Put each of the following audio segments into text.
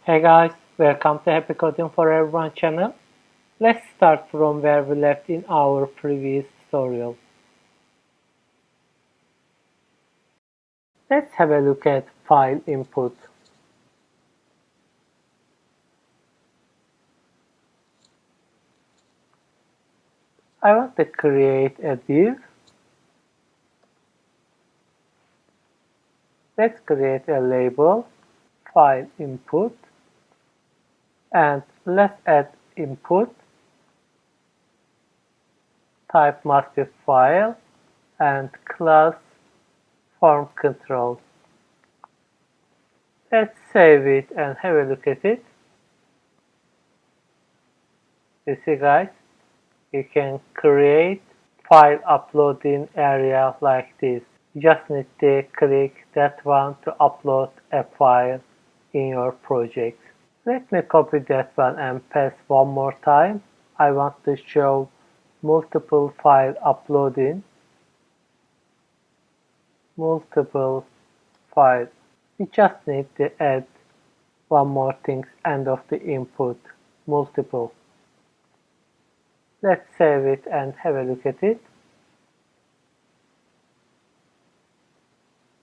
Hey guys, welcome to Happy Coding for Everyone channel. Let's start from where we left in our previous tutorial. Let's have a look at file input. I want to create a div. Let's create a label, file input, and let's add input. Type must be file and class form control. Let's save it and have a look at it. You see guys, you can create file uploading area like this. You just need to click that one to upload a file in your project. Let me copy that one and paste one more time. I want to show multiple file uploading. Multiple files. We just need to add one more thing end of the input. Multiple. Let's save it and have a look at it.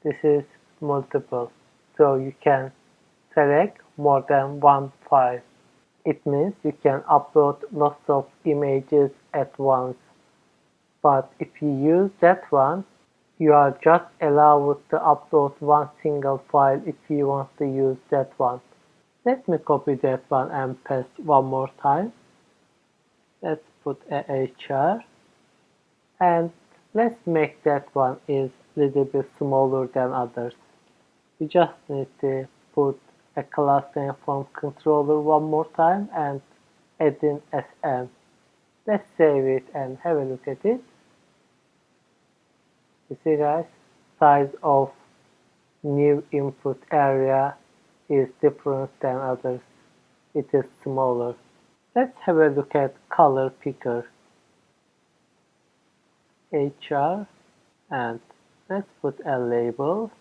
This is multiple, so you can select more than one file. It means you can upload lots of images at once. But if you use that one, you are just allowed to upload one single file if you want to use that one. Let me copy that one and paste one more time. Let's put a HR and let's make that one is a little bit smaller than others. You just need to put a class name from controller one more time and add in SM. Let's save it and have a look at it. You see guys, size of new input area is different than others. It is smaller. Let's have a look at color picker. HR and let's put a label,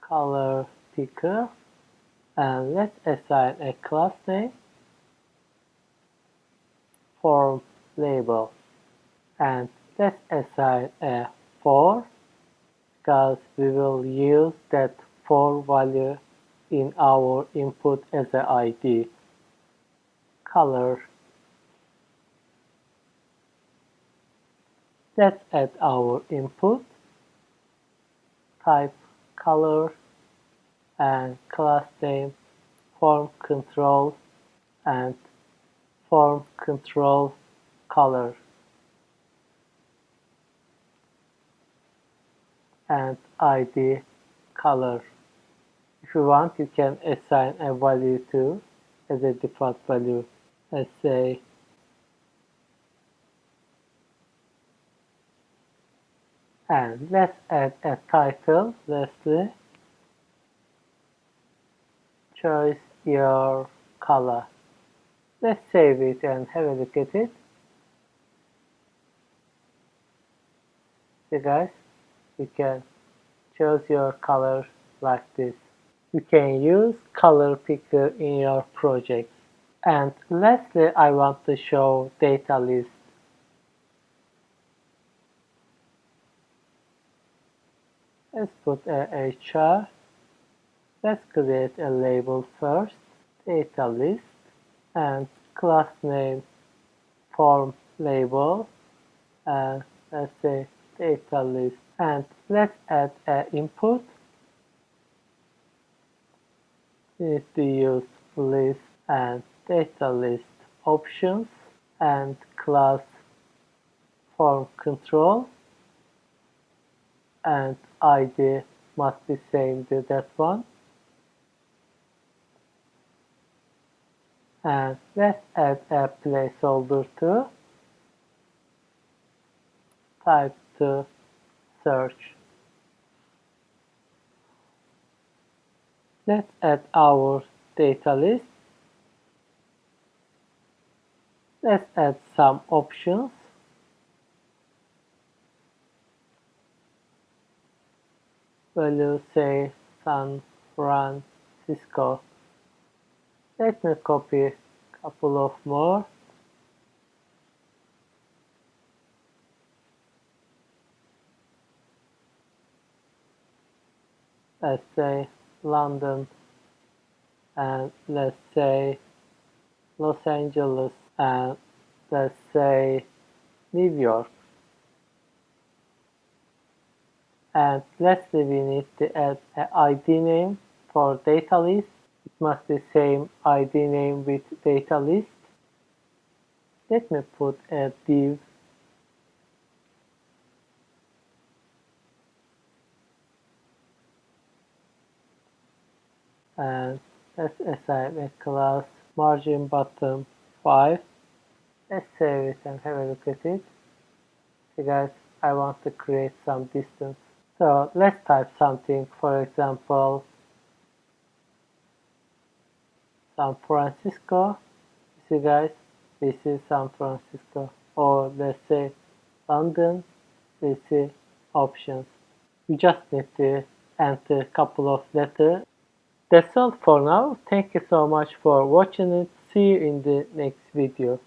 color picker, and let's assign a class name, form label, and let's assign a for because we will use that for value in our input as an ID. Color. Let's add our input, type color, and class name form control and form control color and ID color. If you want, you can assign a value to as a default value. Let's say and let's add a title. Lastly, choose your color. Let's save it and have a look at it. See guys, you can choose your color like this. You can use color picker in your project. And lastly, I want to show data list. Let's put a HR. Let's create a label first, data list, and class name form label, and let's say data list. And let's add an input. We need to use list and data list options and class form control and ID must be same to that one. And let's add a placeholder to type to search. Let's add our data list. Let's add some options. Value say San Francisco Let me copy a couple of more. Let's say London, and let's say Los Angeles, and let's say New York. And lastly, we need to add an ID name for data list. It must be same ID name with data list. Let me put a div and let's assign a class margin bottom 5. Let's save it and have a look at it. So guys, I want to create some distance. So let's type something, for example, San Francisco. See guys, this is San Francisco. Or let's say London. This is options. You just need to enter a couple of letters. That's all for now. Thank you so much for watching it. See you in the next video.